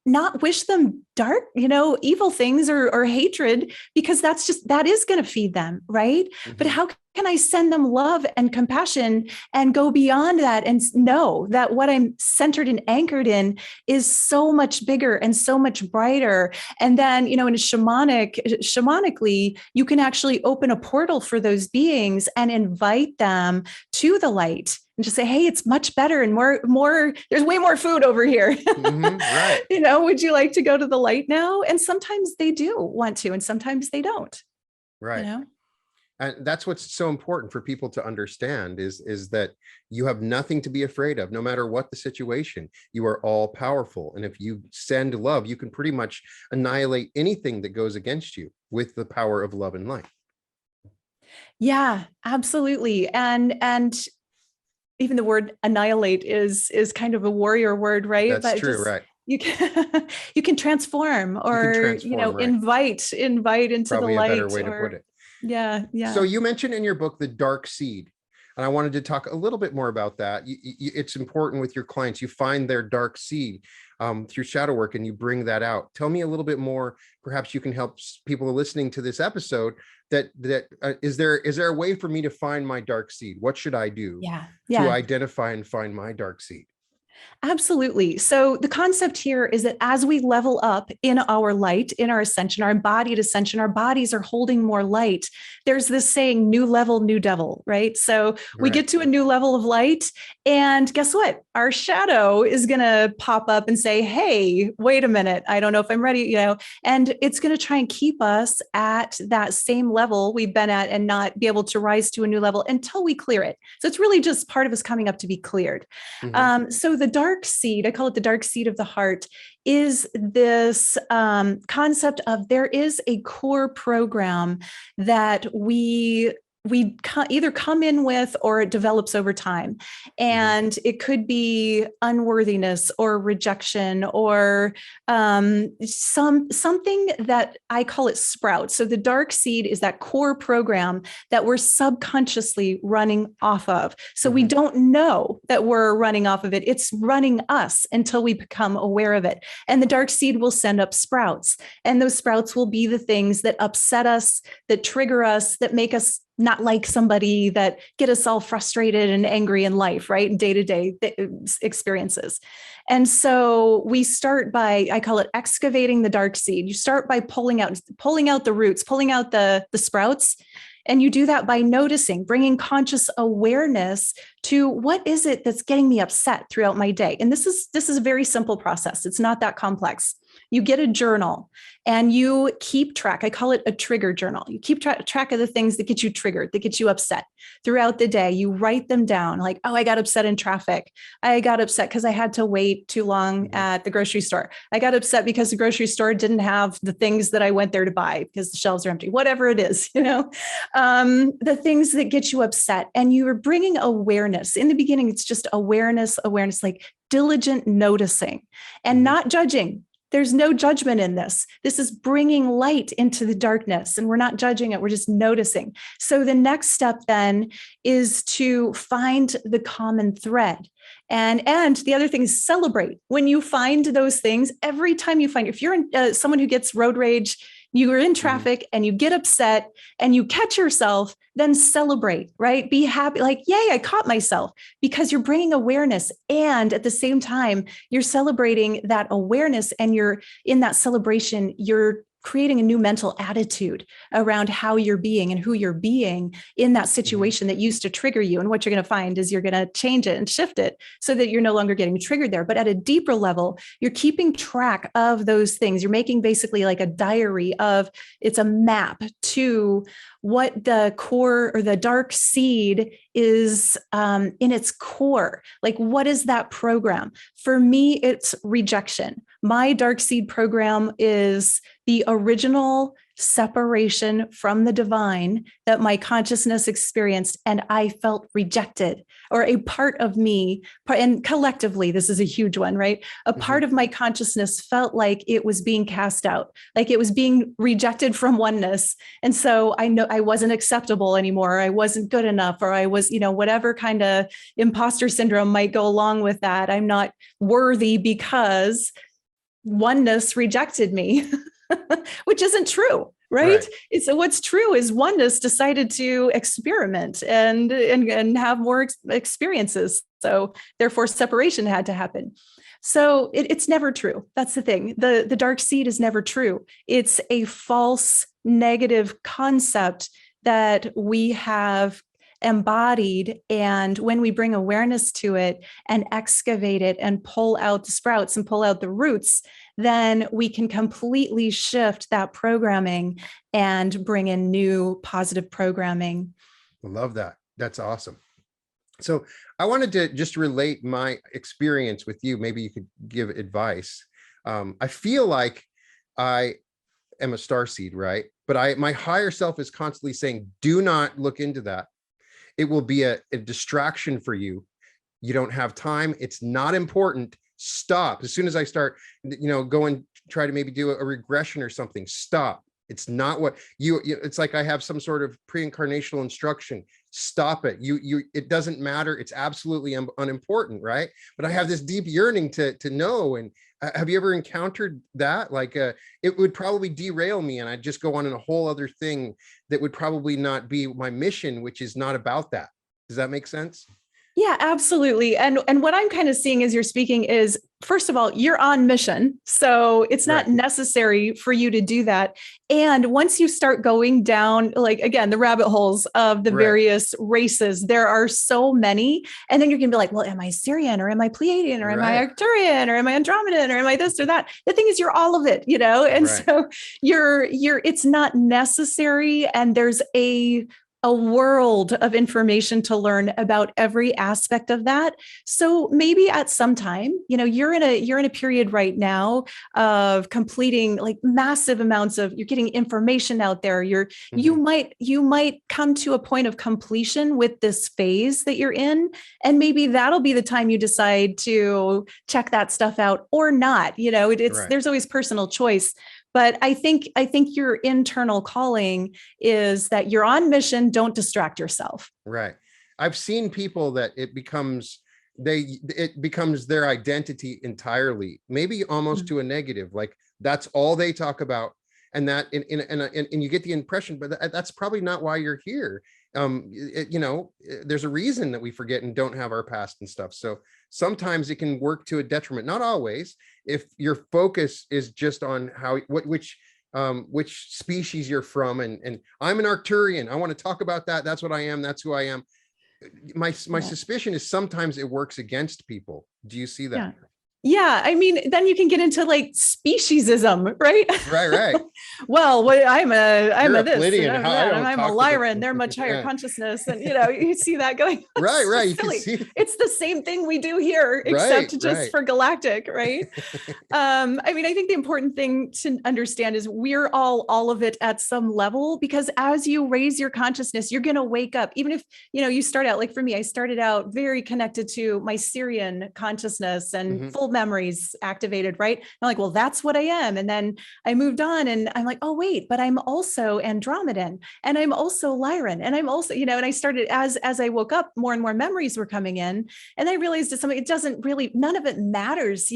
not wish them dark, evil things or hatred, because that is going to feed them, right? But how can I send them love and compassion and go beyond that and know that what I'm centered and anchored in is so much bigger and so much brighter? And then, shamanically, you can actually open a portal for those beings and invite them to the light. And just say, hey, it's much better and more, there's way more food over here. Right. Would you like to go to the light now? And sometimes they do want to, and sometimes they don't. Right. And that's what's so important for people to understand is that you have nothing to be afraid of, no matter what the situation. You are all powerful. And if you send love, you can pretty much annihilate anything that goes against you with the power of love and light. Yeah, absolutely. And even the word annihilate is kind of a warrior word, right? That's true, right? You can transform or invite into Probably the light. A better way to put it. Yeah. So you mentioned in your book the dark seed, and I wanted to talk a little bit more about that. It's important with your clients. You find their dark seed through shadow work, and you bring that out. Tell me a little bit more. Perhaps you can help people listening to this episode. Is there a way for me to find my dark seed? What should I do to identify and find my dark seed? Absolutely. So the concept here is that as we level up in our light, in our ascension, our embodied ascension, our bodies are holding more light. There's this saying, new level, new devil, right? So we get to a new level of light, and guess what? Our shadow is going to pop up and say, hey, wait a minute. I don't know if I'm ready, and it's going to try and keep us at that same level we've been at and not be able to rise to a new level until we clear it. So it's really just part of us coming up to be cleared. So the dark seed, I call it the dark seed of the heart, is this concept of there is a core program that we either come in with or it develops over time. And it could be unworthiness or rejection or something that I call it sprouts. So the dark seed is that core program that we're subconsciously running off of. So we don't know that we're running off of it. It's running us until we become aware of it. And the dark seed will send up sprouts. And those sprouts will be the things that upset us, that trigger us, that make us not like somebody, that get us all frustrated and angry in life, right? Day-to-day experiences. And so we start by, I call it excavating the dark seed. You start by pulling out the roots, pulling out the sprouts. And you do that by noticing, bringing conscious awareness to what is it that's getting me upset throughout my day. And this is a very simple process. It's not that complex. you get a journal and you keep track. I call it a trigger journal. You keep track of the things that get you triggered, that get you upset throughout the day. You write them down like, oh, I got upset in traffic. I got upset because I had to wait too long at the grocery store. I got upset because the grocery store didn't have the things that I went there to buy because the shelves are empty, whatever it is, the things that get you upset. And you are bringing awareness. In the beginning, it's just awareness, like diligent noticing and not judging. There's no judgment in this. This is bringing light into the darkness, and we're not judging it. We're just noticing. So the next step then is to find the common thread. And the other thing is celebrate. When you find those things, every time you find, if you're someone who gets road rage, you are in traffic and you get upset and you catch yourself, then celebrate, right? Be happy, like, yay, I caught myself, because you're bringing awareness. And at the same time, you're celebrating that awareness, and you're in that celebration, you're creating a new mental attitude around how you're being and who you're being in that situation that used to trigger you. And what you're going to find is you're going to change it and shift it so that you're no longer getting triggered there. But at a deeper level, you're keeping track of those things. You're making basically like a diary of, it's a map to what the core or the dark seed is in its core. Like, what is that program? For me, it's rejection. My dark seed program is the original separation from the divine that my consciousness experienced, and I felt rejected, or a part of me, and collectively, this is a huge one, right? A part of my consciousness felt like it was being cast out, like it was being rejected from oneness. And so I know I wasn't acceptable anymore. I wasn't good enough, or I was, whatever kind of imposter syndrome might go along with that. I'm not worthy because oneness rejected me. Which isn't true, right? So what's true is oneness decided to experiment and have more experiences. So therefore, separation had to happen. So it's never true. That's the thing. The dark seed is never true. It's a false negative concept that we have embodied. And when we bring awareness to it and excavate it and pull out the sprouts and pull out the roots, then we can completely shift that programming and bring in new positive programming. I love that. That's awesome. So I wanted to just relate my experience with you. Maybe you could give advice. I feel like I am a starseed, right? But my higher self is constantly saying, do not look into that. It will be a distraction for you. You don't have time. It's not important. Stop. As soon as I start, go and try to maybe do a regression or something, stop. It's not what it's like I have some sort of pre-incarnational instruction. Stop it. It doesn't matter. It's absolutely unimportant, right? But I have this deep yearning to know. And have you ever encountered that? Like it would probably derail me, and I'd just go on in a whole other thing that would probably not be my mission, which is not about that. Does that make sense? Yeah, absolutely. And what I'm kind of seeing as you're speaking is, first of all, you're on mission. So it's not necessary for you to do that. And once you start going down, like, again, the rabbit holes of the various races, there are so many. And then you're going to be like, well, am I Syrian, or am I Pleiadian, or am I Arcturian, or am I Andromedan, or am I this or that? The thing is, you're all of it, And so it's not necessary. And there's a world of information to learn about every aspect of that. So maybe at some time, you're in a period right now of completing like massive amounts of, you're getting information out there. You might come to a point of completion with this phase that you're in. And maybe that'll be the time you decide to check that stuff out or not. There's always personal choice. But I think your internal calling is that you're on mission. Don't distract yourself. Right. I've seen people that it becomes their identity entirely, maybe almost to a negative. Like that's all they talk about, and that and you get the impression, but that's probably not why you're here. There's a reason that we forget and don't have our past and stuff. So sometimes it can work to a detriment, not always. If your focus is just on which species you're from, and I'm an Arcturian, I want to talk about that. That's what I am. That's who I am. My suspicion is sometimes it works against people. Do you see that? Yeah, I mean, then you can get into like speciesism, right? Right. Well, I'm You're a a this, and Pleiadian. I'm How I that, and don't I'm a talk to Lyran. They're the much higher yeah. consciousness, and you see that going. Right. So You can silly. see. It's the same thing we do here, Right. except just for Galactic, right? I mean, I think the important thing to understand is we're all of it at some level, because as you raise your consciousness, you're going to wake up. Even if, you start out, like for me, I started out very connected to my Syrian consciousness and full memories activated, right? I'm like, well, that's what I am. And then I moved on and I'm like, oh, wait, but I'm also Andromedan and I'm also Lyran. And I'm also, and I started as I woke up, more and more memories were coming in. And I realized that it doesn't really, none of it matters.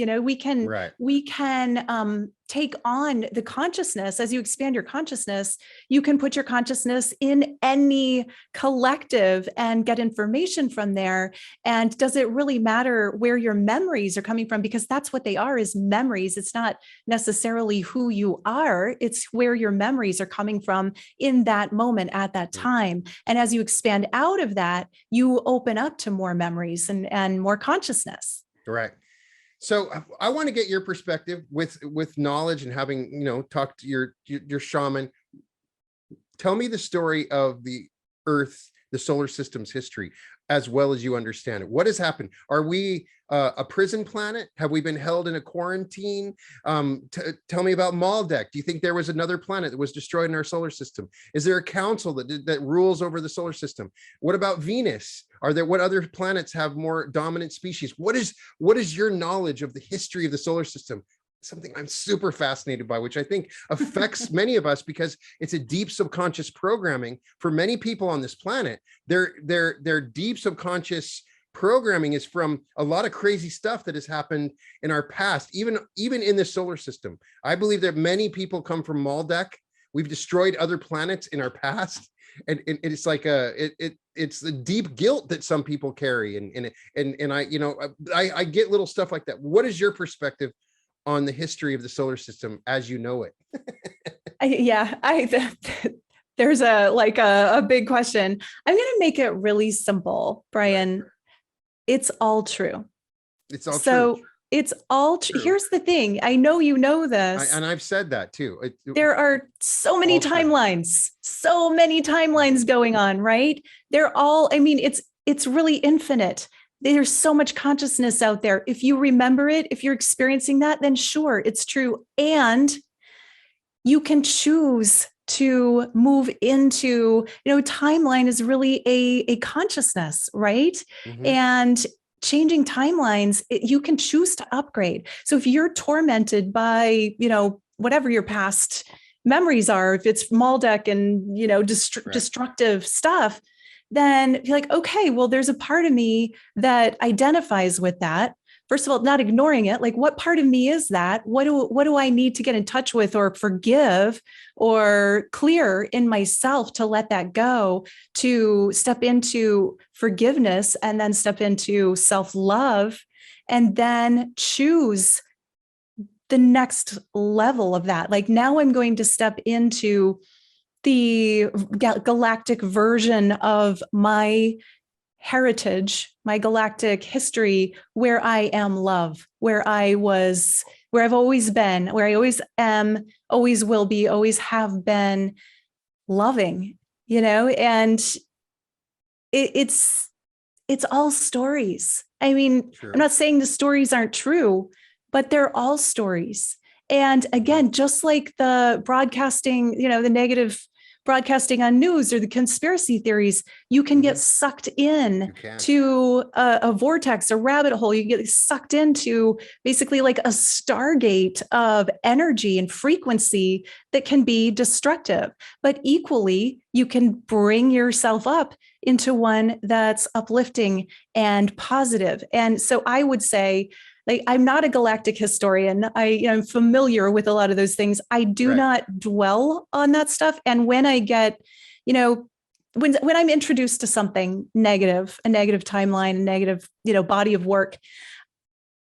We can take on the consciousness. As you expand your consciousness, you can put your consciousness in any collective and get information from there. And does it really matter where your memories are coming from? Because that's what they are, is memories. It's not necessarily who you are. It's where your memories are coming from in that moment at that time. And as you expand out of that, you open up to more memories and more consciousness. Right. So I want to get your perspective with knowledge and having, talked to your shaman. Tell me the story of the Earth, the solar system's history, as well as you understand it. What has happened? Are we a prison planet? Have we been held in a quarantine? Tell me about Maldek. Do you think there was another planet that was destroyed in our solar system? Is there a council that rules over the solar system? What about Venus? What other planets have more dominant species? What is your knowledge of the history of the solar system? Something I'm super fascinated by, which I think affects many of us, because it's a deep subconscious programming for many people on this planet. Their deep subconscious programming is from a lot of crazy stuff that has happened in our past, even in the solar system. I believe that many people come from Maldek. We've destroyed other planets in our past, and it's like it's the deep guilt that some people carry, and I get little stuff like that. What is your perspective on the history of the solar system as you know it? There's a big question. I'm going to make it really simple, Brian. Right. It's all true. It's all true. It's all true. Here's the thing. I know you know this. And I've said that too. There are so many timelines, going on, right? They're all, it's really infinite. There's so much consciousness out there. If you remember it, if you're experiencing that, then sure, it's true. And you can choose to move into, timeline is really a consciousness, right? And changing timelines, you can choose to upgrade. So if you're tormented by, whatever your past memories are, if it's Maldek and, destructive stuff, then you're like, okay, well, there's a part of me that identifies with that. First of all, not ignoring it. Like, what part of me is that? What do I need to get in touch with or forgive or clear in myself to let that go, to step into forgiveness and then step into self-love and then choose the next level of that. Like, now I'm going to step into the galactic version of my heritage, my galactic history, where I am love, where I've always been, where I always am, always will be, always have been loving, and it's all stories. Sure. I'm not saying the stories aren't true, but they're all stories. And again, just like the broadcasting, the negative broadcasting on news or the conspiracy theories, you can get sucked in to a vortex, a rabbit hole. You get sucked into basically like a stargate of energy and frequency that can be destructive. But equally, you can bring yourself up into one that's uplifting and positive. And so I would say, like, I'm not a galactic historian. I'm familiar with a lot of those things. I do not dwell on that stuff. And when I get, when I'm introduced to something negative, a negative timeline, a negative, body of work,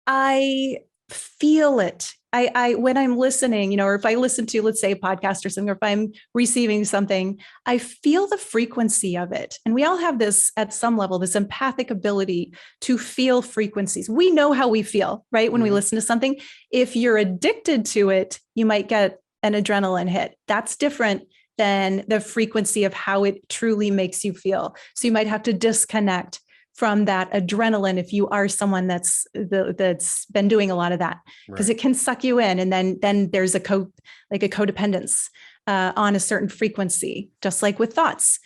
I feel it. I when I'm listening, or if I listen to, let's say, a podcast or something, or if I'm receiving something, I feel the frequency of it. And we all have this at some level, this empathic ability to feel frequencies. We know how we feel, right? When we listen to something, if you're addicted to it, you might get an adrenaline hit. That's different than the frequency of how it truly makes you feel. So you might have to disconnect from that adrenaline if you are someone that's been doing a lot of that, because it can suck you in, and then there's a codependence on a certain frequency, just like with thoughts.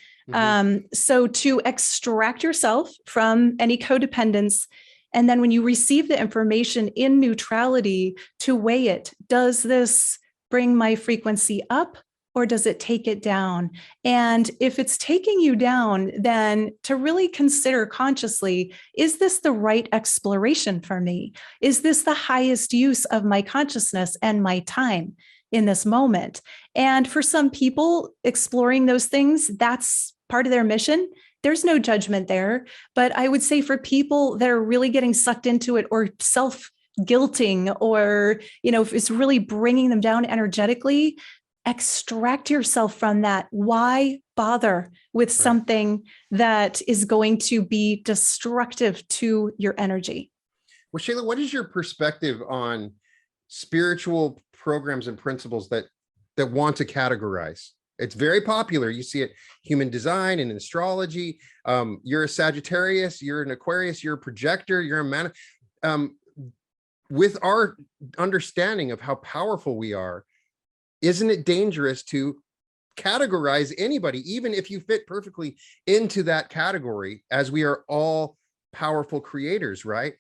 So to extract yourself from any codependence, and then when you receive the information in neutrality, to weigh it, does this bring my frequency up, or does it take it down? And if it's taking you down, then to really consider consciously, is this the right exploration for me? Is this the highest use of my consciousness and my time in this moment? And for some people, exploring those things, that's part of their mission. There's no judgment there. But I would say for people that are really getting sucked into it, or self-guilting, or, if it's really bringing them down energetically, extract yourself from that. Why bother with something that is going to be destructive to your energy? Well, Shayla, what is your perspective on spiritual programs and principles that want to categorize? It's very popular. You see it, human design and astrology. You're a Sagittarius, you're an Aquarius, you're a projector, you're a man. With our understanding of how powerful we are, isn't it dangerous to categorize anybody, even if you fit perfectly into that category, as we are all powerful creators, right?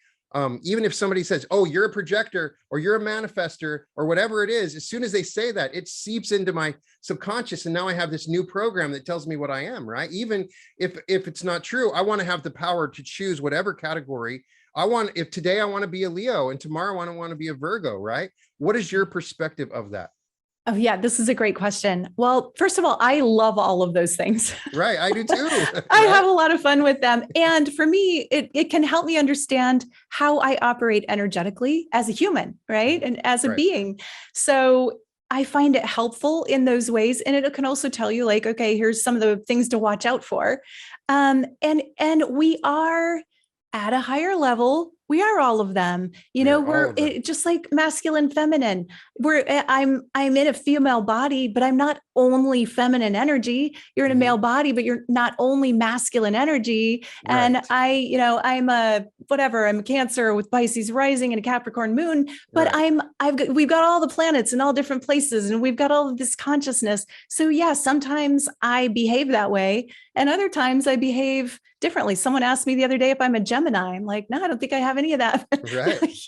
Even if somebody says, oh, you're a projector, or you're a manifester, or whatever it is, as soon as they say that, it seeps into my subconscious. And now I have this new program that tells me what I am, right? Even if it's not true, I want to have the power to choose whatever category I want. If today I want to be a Leo and tomorrow I want to be a Virgo, right? What is your perspective of that? Oh, yeah, this is a great question. Well, first of all, I love all of those things. Right, I do too. I have a lot of fun with them. And for me, it can help me understand how I operate energetically as a human, right? And as a being. So I find it helpful in those ways. And it can also tell you, like, okay, here's some of the things to watch out for. And we are at a higher level. We are all of them, we're just like masculine, feminine. I'm in a female body, but I'm not only feminine energy. You're in a male body, but you're not only masculine energy. Right. And I'm I'm Cancer with Pisces rising and a Capricorn moon, but we've got all the planets in all different places, and we've got all of this consciousness. So yeah, sometimes I behave that way, and other times I behave differently. Someone asked me the other day if I'm a Gemini. I'm like, no, I don't think I have any of that. Right.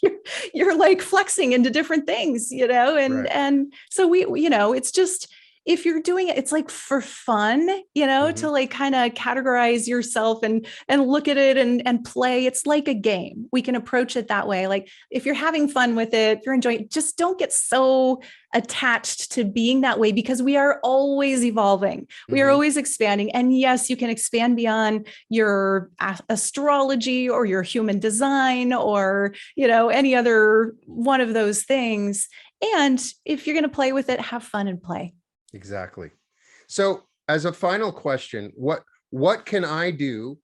you're like flexing into different things, and so it's just, if you're doing it, it's like for fun, to like kind of categorize yourself and look at it and play. It's like a game. We can approach it that way. Like if you're having fun with it, if you're enjoying it, just don't get so attached to being that way, because we are always evolving. We are always expanding. And yes, you can expand beyond your astrology or your human design or, any other one of those things. And if you're going to play with it, have fun and play. Exactly. So as a final question, what can I do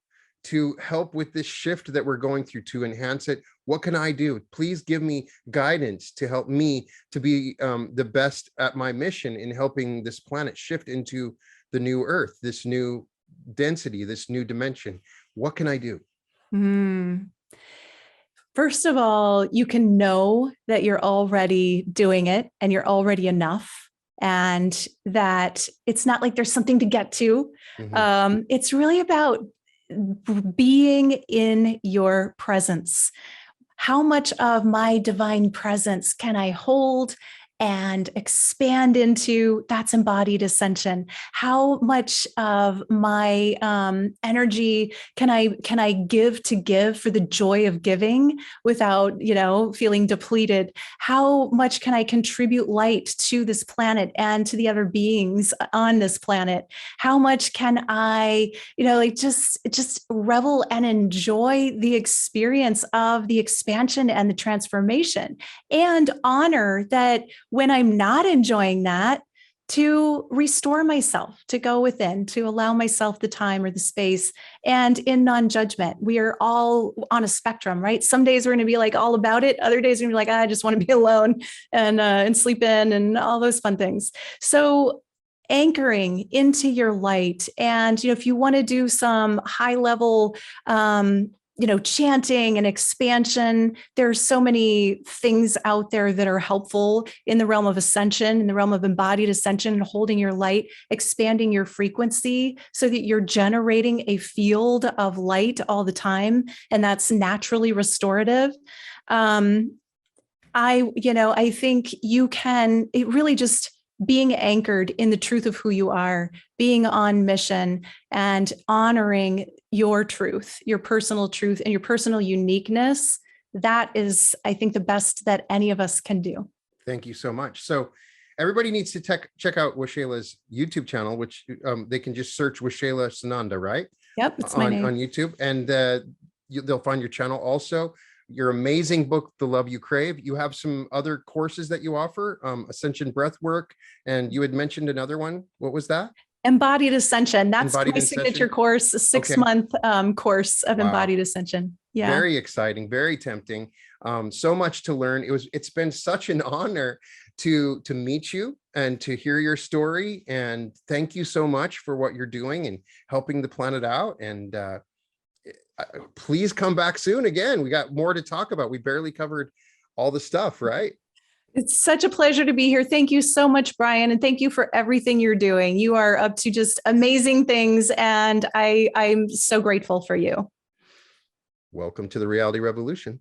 to help with this shift that we're going through, to enhance it? What can I do? Please give me guidance to help me to be the best at my mission in helping this planet shift into the new Earth, this new density, this new dimension. What can I do? First of all, you can know that you're already doing it and you're already enough, and that it's not like there's something to get to. It's really about being in your presence. How much of my divine presence can I hold and expand into that's embodied ascension. How much of my energy can I give for the joy of giving without, feeling depleted? How much can I contribute light to this planet and to the other beings on this planet? How much can I, just revel and enjoy the experience of the expansion and the transformation, and honor that when I'm not enjoying that, to restore myself, to go within, to allow myself the time or the space, and in non-judgment. We are all on a spectrum, right? Some days we're going to be like all about it. Other days we're going to be like, I just want to be alone and sleep in and all those fun things. So anchoring into your light. And, if you want to do some high level, chanting and expansion, there's so many things out there that are helpful in the realm of ascension, in the realm of embodied ascension, and holding your light, expanding your frequency so that you're generating a field of light all the time. And that's naturally restorative. I think you can, it really just being anchored in the truth of who you are, being on mission, and honoring your truth, your personal truth, and your personal uniqueness. That is, I think, the best that any of us can do. Thank you so much. So everybody needs to check out Washayla's YouTube channel, which they can just search Waxela Sananda, right? Yep, it's my name. On YouTube, and they'll find your channel. Also, your amazing book, The Love You Crave. You have some other courses that you offer, Ascension Breathwork, and you had mentioned another one. What was that? Embodied Ascension. That's Embodied my Ascension? signature course, a 6-month course of Embodied Ascension. Yeah. Very exciting, very tempting. So much to learn. It's been such an honor to meet you and to hear your story. And thank you so much for what you're doing and helping the planet out. And please come back soon again. We got more to talk about. We barely covered all the stuff, right? It's such a pleasure to be here. Thank you so much, Brian. And thank you for everything you're doing. You are up to just amazing things. And I'm so grateful for you. Welcome to the Reality Revolution.